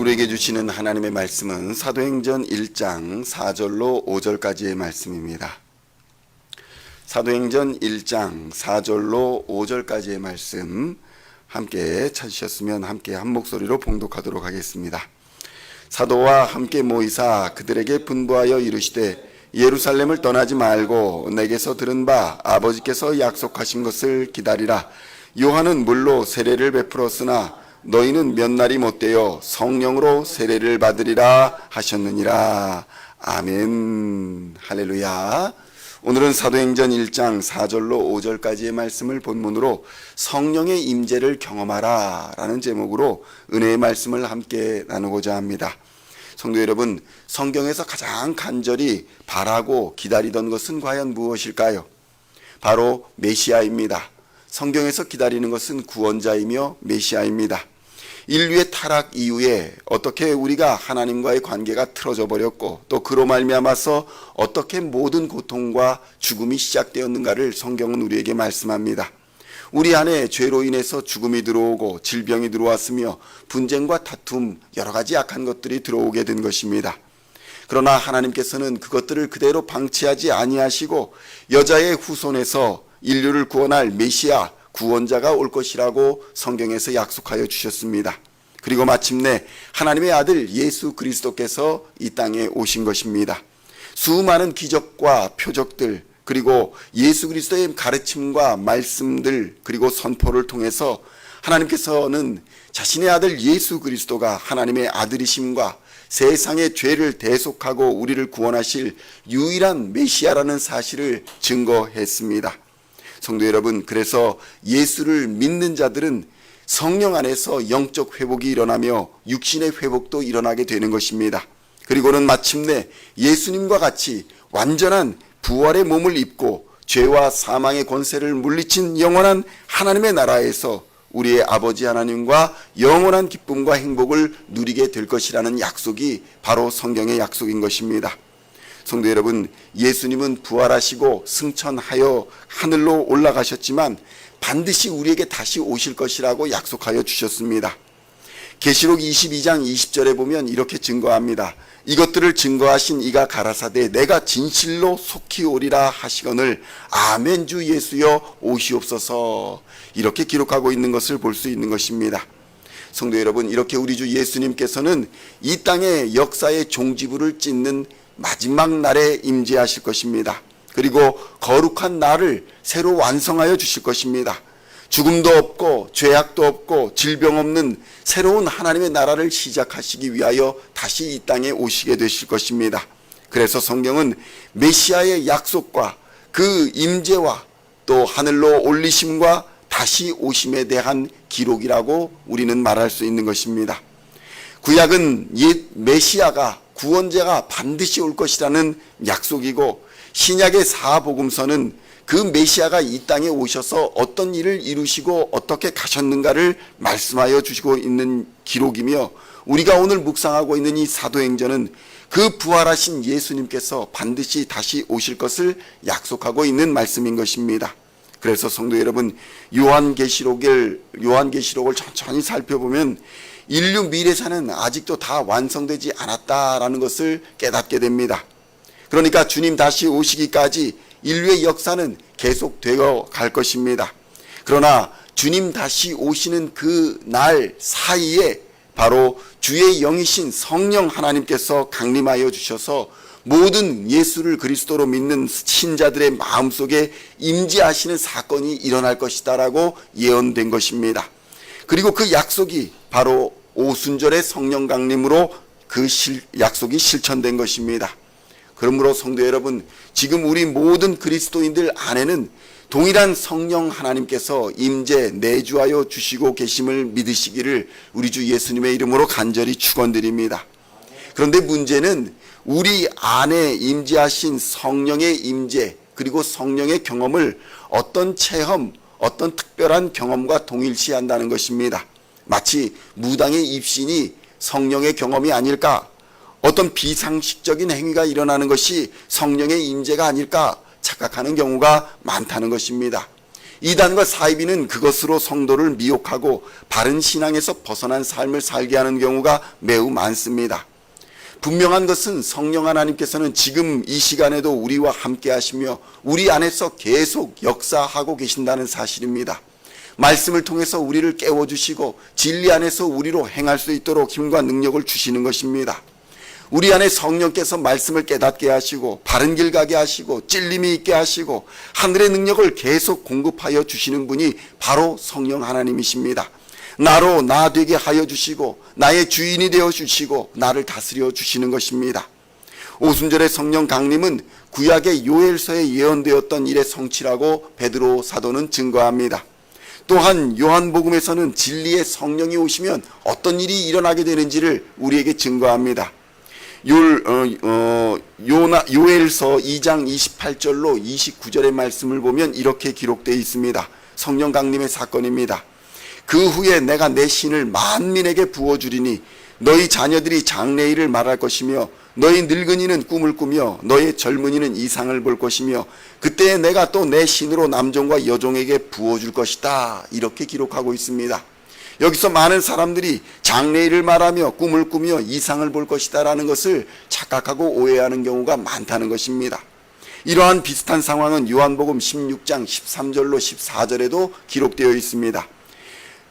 우리에게 주시는 하나님의 말씀은 사도행전 1장 4절로 5절까지의 말씀입니다. 사도행전 1장 4절로 5절까지의 말씀 함께 찾으셨으면 함께 한 목소리로 봉독하도록 하겠습니다. 사도와 함께 모이사 그들에게 분부하여 이르시되 예루살렘을 떠나지 말고 내게서 들은 바 아버지께서 약속하신 것을 기다리라. 요한은 물로 세례를 베풀었으나 너희는 몇 날이 못되어 성령으로 세례를 받으리라 하셨느니라. 아멘. 할렐루야. 오늘은 사도행전 1장 4절로 5절까지의 말씀을 본문으로 성령의 임재를 경험하라 라는 제목으로 은혜의 말씀을 함께 나누고자 합니다. 성도 여러분, 성경에서 가장 간절히 바라고 기다리던 것은 과연 무엇일까요? 바로 메시아입니다. 성경에서 기다리는 것은 구원자이며 메시아입니다. 인류의 타락 이후에 어떻게 우리가 하나님과의 관계가 틀어져 버렸고 또 그로 말미암아서 어떻게 모든 고통과 죽음이 시작되었는가를 성경은 우리에게 말씀합니다. 우리 안에 죄로 인해서 죽음이 들어오고 질병이 들어왔으며 분쟁과 다툼, 여러 가지 악한 것들이 들어오게 된 것입니다. 그러나 하나님께서는 그것들을 그대로 방치하지 아니하시고 여자의 후손에서 인류를 구원할 메시아 구원자가 올 것이라고 성경에서 약속하여 주셨습니다. 그리고 마침내 하나님의 아들 예수 그리스도께서 이 땅에 오신 것입니다. 수많은 기적과 표적들 그리고 예수 그리스도의 가르침과 말씀들 그리고 선포를 통해서 하나님께서는 자신의 아들 예수 그리스도가 하나님의 아들이심과 세상의 죄를 대속하고 우리를 구원하실 유일한 메시아라는 사실을 증거했습니다. 성도 여러분, 그래서 예수를 믿는 자들은 성령 안에서 영적 회복이 일어나며 육신의 회복도 일어나게 되는 것입니다. 그리고는 마침내 예수님과 같이 완전한 부활의 몸을 입고 죄와 사망의 권세를 물리친 영원한 하나님의 나라에서 우리의 아버지 하나님과 영원한 기쁨과 행복을 누리게 될 것이라는 약속이 바로 성경의 약속인 것입니다. 성도 여러분, 예수님은 부활하시고 승천하여 하늘로 올라가셨지만 반드시 우리에게 다시 오실 것이라고 약속하여 주셨습니다. 계시록 22장 20절에 보면 이렇게 증거합니다. 이것들을 증거하신 이가 가라사대 내가 진실로 속히 오리라 하시거늘 아멘 주 예수여 오시옵소서. 이렇게 기록하고 있는 것을 볼 수 있는 것입니다. 성도 여러분, 이렇게 우리 주 예수님께서는 이 땅의 역사의 종지부를 찢는 마지막 날에 임재하실 것입니다. 그리고 거룩한 날을 새로 완성하여 주실 것입니다. 죽음도 없고 죄악도 없고 질병 없는 새로운 하나님의 나라를 시작하시기 위하여 다시 이 땅에 오시게 되실 것입니다. 그래서 성경은 메시아의 약속과 그 임재와 또 하늘로 올리심과 다시 오심에 대한 기록이라고 우리는 말할 수 있는 것입니다. 구약은 옛 메시아가 구원자가 반드시 올 것이라는 약속이고 신약의 사복음서는 그 메시아가 이 땅에 오셔서 어떤 일을 이루시고 어떻게 가셨는가를 말씀하여 주시고 있는 기록이며 우리가 오늘 묵상하고 있는 이 사도행전은 그 부활하신 예수님께서 반드시 다시 오실 것을 약속하고 있는 말씀인 것입니다. 그래서 성도 여러분, 요한계시록을 천천히 살펴보면 인류 미래사는 아직도 다 완성되지 않았다라는 것을 깨닫게 됩니다. 그러니까 주님 다시 오시기까지 인류의 역사는 계속되어 갈 것입니다. 그러나 주님 다시 오시는 그 날 사이에 바로 주의 영이신 성령 하나님께서 강림하여 주셔서 모든 예수를 그리스도로 믿는 신자들의 마음속에 임재하시는 사건이 일어날 것이다라고 예언된 것입니다. 그리고 그 약속이 바로 오순절의 성령 강림으로 그 약속이 실천된 것입니다. 그러므로 성도 여러분, 지금 우리 모든 그리스도인들 안에는 동일한 성령 하나님께서 임재 내주하여 주시고 계심을 믿으시기를 우리 주 예수님의 이름으로 간절히 축원드립니다. 그런데 문제는 우리 안에 임재하신 성령의 임재 그리고 성령의 경험을 어떤 체험, 어떤 특별한 경험과 동일시한다는 것입니다. 마치 무당의 입신이 성령의 경험이 아닐까? 어떤 비상식적인 행위가 일어나는 것이 성령의 임재가 아닐까 착각하는 경우가 많다는 것입니다. 이단과 사이비는 그것으로 성도를 미혹하고 바른 신앙에서 벗어난 삶을 살게 하는 경우가 매우 많습니다. 분명한 것은 성령 하나님께서는 지금 이 시간에도 우리와 함께 하시며 우리 안에서 계속 역사하고 계신다는 사실입니다. 말씀을 통해서 우리를 깨워주시고 진리 안에서 우리로 행할 수 있도록 힘과 능력을 주시는 것입니다. 우리 안에 성령께서 말씀을 깨닫게 하시고 바른 길 가게 하시고 찔림이 있게 하시고 하늘의 능력을 계속 공급하여 주시는 분이 바로 성령 하나님이십니다. 나로 나 되게 하여 주시고 나의 주인이 되어 주시고 나를 다스려 주시는 것입니다. 오순절의 성령 강림은 구약의 요엘서에 예언되었던 일의 성취라고 베드로 사도는 증거합니다. 또한 요한복음에서는 진리의 성령이 오시면 어떤 일이 일어나게 되는지를 우리에게 증거합니다. 요엘서 2장 28절로 29절의 말씀을 보면 이렇게 기록되어 있습니다. 성령 강림의 사건입니다. 그 후에 내가 내 신을 만민에게 부어주리니 너희 자녀들이 장래일을 말할 것이며 너희 늙은이는 꿈을 꾸며 너희 젊은이는 이상을 볼 것이며 그때에 내가 또 내 신으로 남종과 여종에게 부어줄 것이다. 이렇게 기록하고 있습니다. 여기서 많은 사람들이 장래일을 말하며 꿈을 꾸며 이상을 볼 것이다 라는 것을 착각하고 오해하는 경우가 많다는 것입니다. 이러한 비슷한 상황은 요한복음 16장 13절로 14절에도 기록되어 있습니다.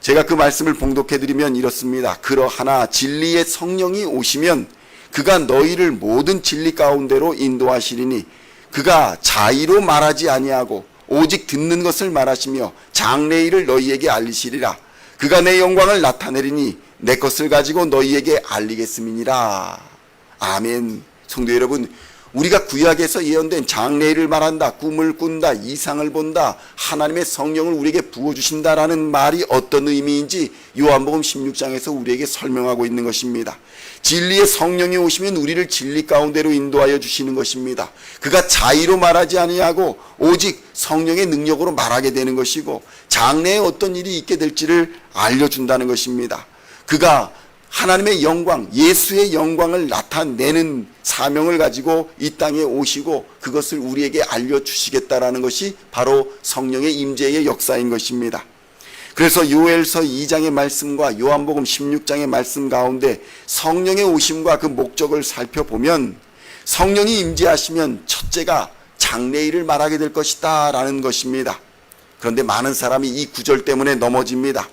제가 그 말씀을 봉독해드리면 이렇습니다. 그러하나 진리의 성령이 오시면 그가 너희를 모든 진리 가운데로 인도하시리니 그가 자의로 말하지 아니하고 오직 듣는 것을 말하시며 장래일을 너희에게 알리시리라. 그가 내 영광을 나타내리니 내 것을 가지고 너희에게 알리겠음이니라. 아멘. 성도 여러분, 우리가 구약에서 예언된 장래일을 말한다, 꿈을 꾼다, 이상을 본다, 하나님의 성령을 우리에게 부어주신다라는 말이 어떤 의미인지 요한복음 16장에서 우리에게 설명하고 있는 것입니다. 진리의 성령이 오시면 우리를 진리 가운데로 인도하여 주시는 것입니다. 그가 자의로 말하지 아니하고 오직 성령의 능력으로 말하게 되는 것이고 장래에 어떤 일이 있게 될지를 알려준다는 것입니다. 그가 하나님의 영광, 예수의 영광을 나타내는 사명을 가지고 이 땅에 오시고 그것을 우리에게 알려주시겠다라는 것이 바로 성령의 임재의 역사인 것입니다. 그래서 요엘서 2장의 말씀과 요한복음 16장의 말씀 가운데 성령의 오심과 그 목적을 살펴보면 성령이 임재하시면 첫째가 장래일을 말하게 될 것이다 라는 것입니다. 그런데 많은 사람이 이 구절 때문에 넘어집니다.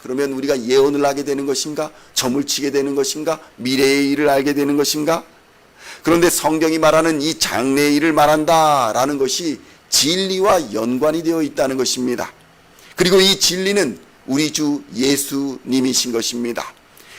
그러면 우리가 예언을 하게 되는 것인가? 점을 치게 되는 것인가? 미래의 일을 알게 되는 것인가? 그런데 성경이 말하는 이 장래의 일을 말한다라는 것이 진리와 연관이 되어 있다는 것입니다. 그리고 이 진리는 우리 주 예수님이신 것입니다.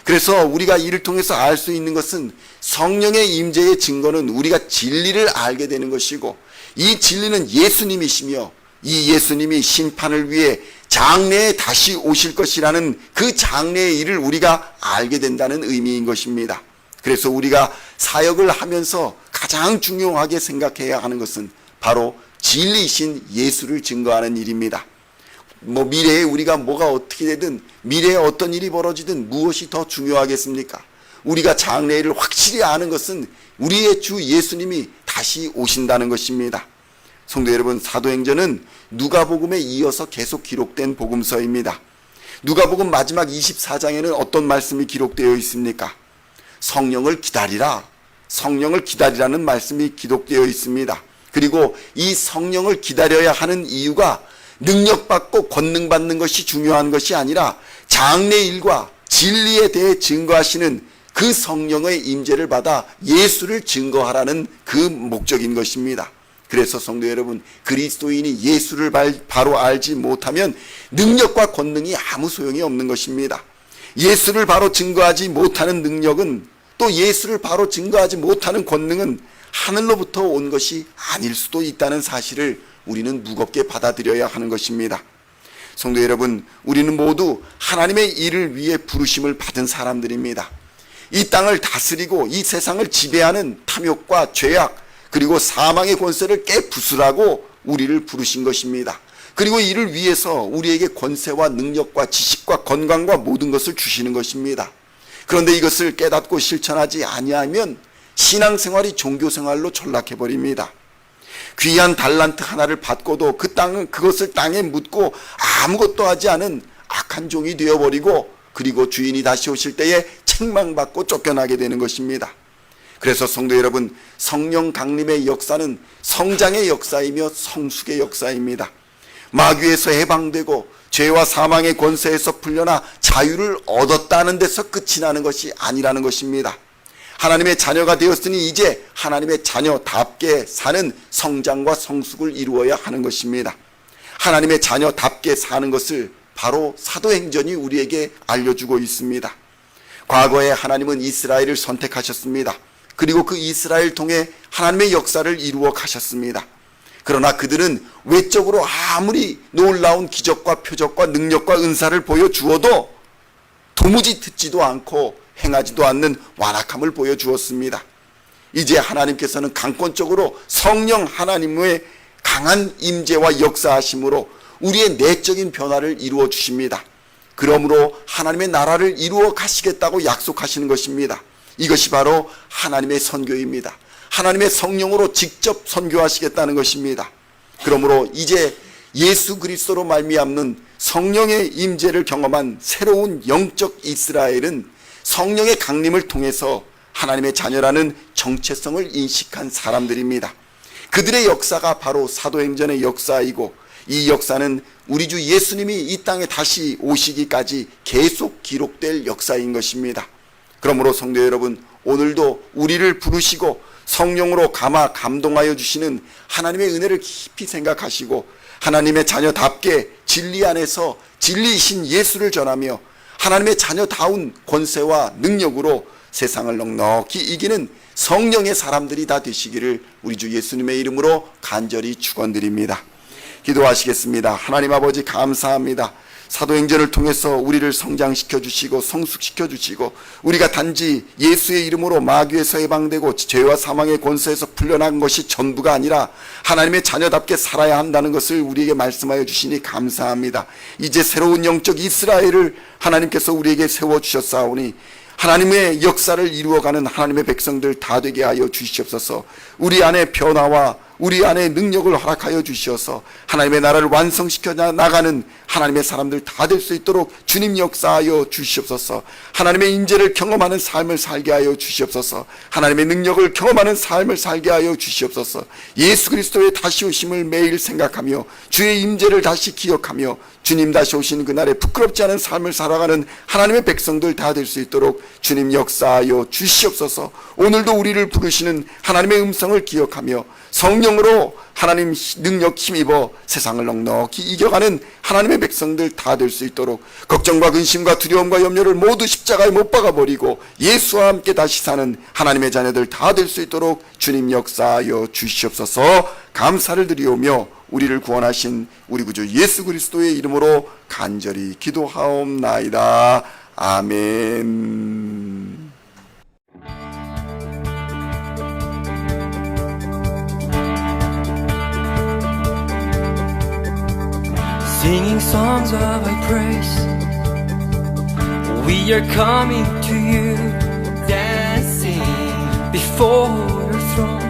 그래서 우리가 이를 통해서 알 수 있는 것은 성령의 임재의 증거는 우리가 진리를 알게 되는 것이고 이 진리는 예수님이시며 이 예수님이 심판을 위해 장래에 다시 오실 것이라는 그 장래의 일을 우리가 알게 된다는 의미인 것입니다. 그래서 우리가 사역을 하면서 가장 중요하게 생각해야 하는 것은 바로 진리이신 예수를 증거하는 일입니다. 미래에 우리가 뭐가 어떻게 되든 미래에 어떤 일이 벌어지든 무엇이 더 중요하겠습니까? 우리가 장래일을 확실히 아는 것은 우리의 주 예수님이 다시 오신다는 것입니다. 성도 여러분, 사도행전은 누가복음에 이어서 계속 기록된 복음서입니다. 누가복음 마지막 24장에는 어떤 말씀이 기록되어 있습니까? 성령을 기다리라. 성령을 기다리라는 말씀이 기록되어 있습니다. 그리고 이 성령을 기다려야 하는 이유가 능력받고 권능받는 것이 중요한 것이 아니라 장래일과 진리에 대해 증거하시는 그 성령의 임재를 받아 예수를 증거하라는 그 목적인 것입니다. 그래서 성도 여러분, 그리스도인이 예수를 바로 알지 못하면 능력과 권능이 아무 소용이 없는 것입니다. 예수를 바로 증거하지 못하는 능력은 또 예수를 바로 증거하지 못하는 권능은 하늘로부터 온 것이 아닐 수도 있다는 사실을 우리는 무겁게 받아들여야 하는 것입니다. 성도 여러분, 우리는 모두 하나님의 일을 위해 부르심을 받은 사람들입니다. 이 땅을 다스리고 이 세상을 지배하는 탐욕과 죄악 그리고 사망의 권세를 깨부수라고 우리를 부르신 것입니다. 그리고 이를 위해서 우리에게 권세와 능력과 지식과 건강과 모든 것을 주시는 것입니다. 그런데 이것을 깨닫고 실천하지 아니하면 신앙생활이 종교생활로 전락해버립니다. 귀한 달란트 하나를 받고도 그것을 땅에 묻고 아무것도 하지 않은 악한 종이 되어버리고, 그리고 주인이 다시 오실 때에 책망받고 쫓겨나게 되는 것입니다. 그래서 성도 여러분, 성령 강림의 역사는 성장의 역사이며 성숙의 역사입니다. 마귀에서 해방되고 죄와 사망의 권세에서 풀려나 자유를 얻었다는 데서 끝이 나는 것이 아니라는 것입니다. 하나님의 자녀가 되었으니 이제 하나님의 자녀답게 사는 성장과 성숙을 이루어야 하는 것입니다. 하나님의 자녀답게 사는 것을 바로 사도행전이 우리에게 알려주고 있습니다. 과거에 하나님은 이스라엘을 선택하셨습니다. 그리고 그 이스라엘 통해 하나님의 역사를 이루어 가셨습니다. 그러나 그들은 외적으로 아무리 놀라운 기적과 표적과 능력과 은사를 보여주어도 도무지 듣지도 않고 행하지도 않는 완악함을 보여주었습니다. 이제 하나님께서는 강권적으로 성령 하나님의 강한 임재와 역사하심으로 우리의 내적인 변화를 이루어 주십니다. 그러므로 하나님의 나라를 이루어 가시겠다고 약속하시는 것입니다. 이것이 바로 하나님의 선교입니다. 하나님의 성령으로 직접 선교하시겠다는 것입니다. 그러므로 이제 예수 그리스도로 말미암는 성령의 임재를 경험한 새로운 영적 이스라엘은 성령의 강림을 통해서 하나님의 자녀라는 정체성을 인식한 사람들입니다. 그들의 역사가 바로 사도행전의 역사이고, 이 역사는 우리 주 예수님이 이 땅에 다시 오시기까지 계속 기록될 역사인 것입니다. 그러므로 성도 여러분, 오늘도 우리를 부르시고 성령으로 감화 감동하여 주시는 하나님의 은혜를 깊이 생각하시고 하나님의 자녀답게 진리 안에서 진리이신 예수를 전하며 하나님의 자녀다운 권세와 능력으로 세상을 넉넉히 이기는 성령의 사람들이 다 되시기를 우리 주 예수님의 이름으로 간절히 축원드립니다. 기도하시겠습니다. 하나님 아버지, 감사합니다. 사도행전을 통해서 우리를 성장시켜 주시고 성숙시켜 주시고, 우리가 단지 예수의 이름으로 마귀에서 해방되고 죄와 사망의 권세에서 풀려난 것이 전부가 아니라 하나님의 자녀답게 살아야 한다는 것을 우리에게 말씀하여 주시니 감사합니다. 이제 새로운 영적 이스라엘을 하나님께서 우리에게 세워주셨사오니 하나님의 역사를 이루어가는 하나님의 백성들 다 되게 하여 주시옵소서. 우리 안에 변화와 우리 안에 능력을 허락하여 주시어서 하나님의 나라를 완성시켜 나가는 하나님의 사람들 다 될 수 있도록 주님 역사하여 주시옵소서. 하나님의 인재를 경험하는 삶을 살게 하여 주시옵소서. 하나님의 능력을 경험하는 삶을 살게 하여 주시옵소서. 예수 그리스도의 다시 오심을 매일 생각하며 주의 임재를 다시 기억하며 주님 다시 오시는 그날에 부끄럽지 않은 삶을 살아가는 하나님의 백성들 다 될 수 있도록 주님 역사하여 주시옵소서. 오늘도 우리를 부르시는 하나님의 음성을 기억하며 성령으로 하나님 능력 힘입어 세상을 넉넉히 이겨가는 하나님의 백성들 다 될 수 있도록 걱정과 근심과 두려움과 염려를 모두 십자가에 못 박아버리고 예수와 함께 다시 사는 하나님의 자녀들 다 될 수 있도록 주님 역사하여 주시옵소서. 감사를 드리오며 우리를 구원하신 우리 구주 예수 그리스도의 이름으로 간절히 기도하옵나이다. 아멘. Singing songs of thy praise, we are coming to you, dancing before your throne.